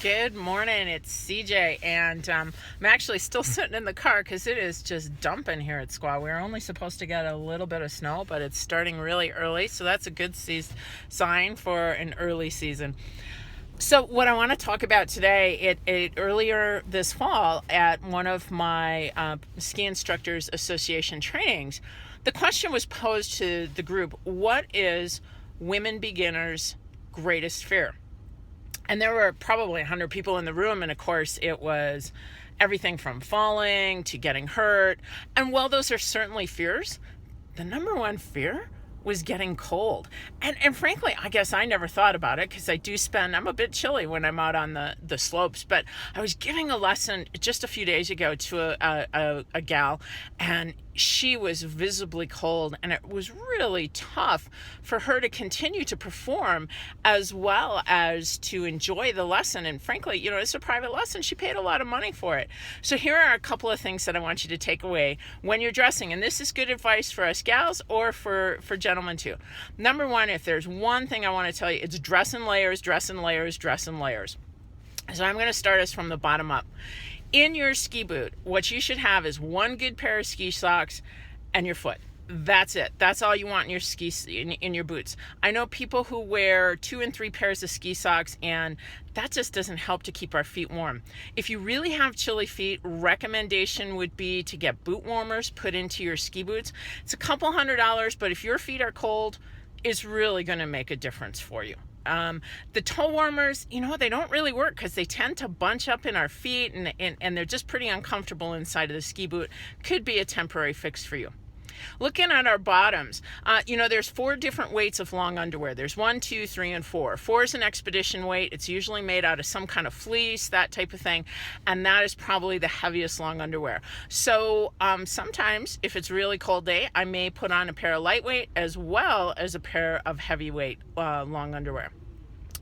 Good morning, it's CJ, and I'm actually still sitting in the car because it is just dumping here at Squaw. We're only supposed to get a little bit of snow, but it's starting really early, so that's a good sign for an early season. So what I want to talk about today, earlier this fall at one of my Ski Instructors Association trainings, the question was posed to the group, what is women beginners' greatest fear? And there were probably 100 people in the room, and of course it was everything from falling to getting hurt. And while those are certainly fears, the number one fear was getting cold. And frankly, I guess I never thought about it because I'm a bit chilly when I'm out on the slopes, but I was giving a lesson just a few days ago to a gal, and she was visibly cold, and it was really tough for her to continue to perform as well as to enjoy the lesson. And frankly, it's a private lesson. She paid a lot of money for it. So here are a couple of things that I want you to take away when you're dressing. And this is good advice for us gals or for gentlemen too. Number one, if there's one thing I want to tell you, it's dress in layers, dress in layers, dress in layers. So I'm going to start us from the bottom up. In your ski boot, what you should have is one good pair of ski socks and your foot. That's it. That's all you want in your in your boots. I know people who wear 2 and 3 pairs of ski socks, and that just doesn't help to keep our feet warm. If you really have chilly feet, recommendation would be to get boot warmers put into your ski boots. It's a couple $100, but if your feet are cold, it's really going to make a difference for you. The toe warmers, they don't really work because they tend to bunch up in our feet, and they're just pretty uncomfortable inside of the ski boot. Could be a temporary fix for you. Looking at our bottoms, there's 4 different weights of long underwear. There's 1, 2, 3, and 4. 4 is an expedition weight. It's usually made out of some kind of fleece, that type of thing, and that is probably the heaviest long underwear. So sometimes, if it's a really cold day, I may put on a pair of lightweight as well as a pair of heavyweight long underwear.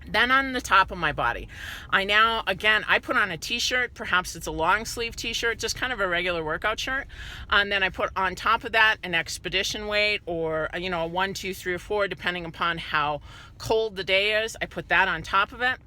Then on the top of my body, I put on a t-shirt. Perhaps it's a long sleeve t-shirt, just kind of a regular workout shirt. And then I put on top of that an expedition weight, or a 1, 2, 3, or 4, depending upon how cold the day is. I put that on top of it.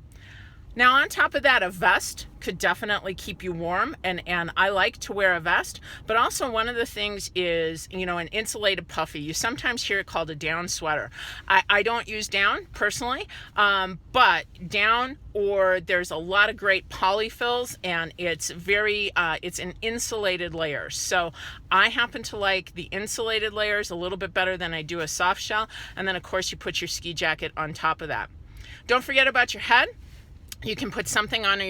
Now, on top of that, a vest could definitely keep you warm, and I like to wear a vest. But also, one of the things is, an insulated puffy. You sometimes hear it called a down sweater. I don't use down personally, but down, or there's a lot of great polyfills, and it's an insulated layer. So I happen to like the insulated layers a little bit better than I do a soft shell. And then, of course, you put your ski jacket on top of that. Don't forget about your head. You can put something on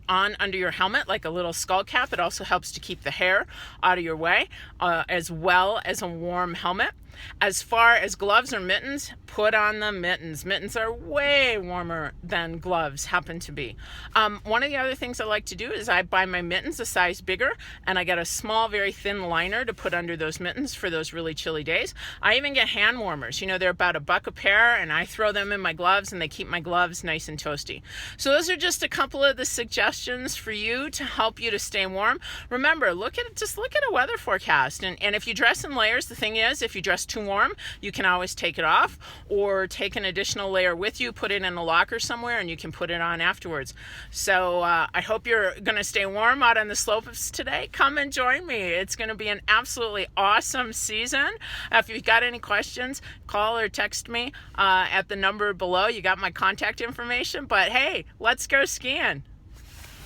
under your helmet, like a little skull cap. It also helps to keep the hair out of your way, as well as a warm helmet. As far as gloves or mittens, put on the mittens. Mittens are way warmer than gloves happen to be. One of the other things I like to do is I buy my mittens a size bigger, and I get a small, very thin liner to put under those mittens for those really chilly days. I even get hand warmers. They're about $1 a pair, and I throw them in my gloves, and they keep my gloves nice and toasty. So those are just a couple of the suggestions for you to help you to stay warm. Remember, look at a weather forecast, and if you dress in layers, the thing is, if you dress too warm, you can always take it off, or take an additional layer with you, put it in a locker somewhere, and you can put it on afterwards. So I hope you're going to stay warm out on the slopes today. Come and join me. It's going to be an absolutely awesome season. If you've got any questions, call or text me at the number below. You got my contact information, but hey, let's go skiing.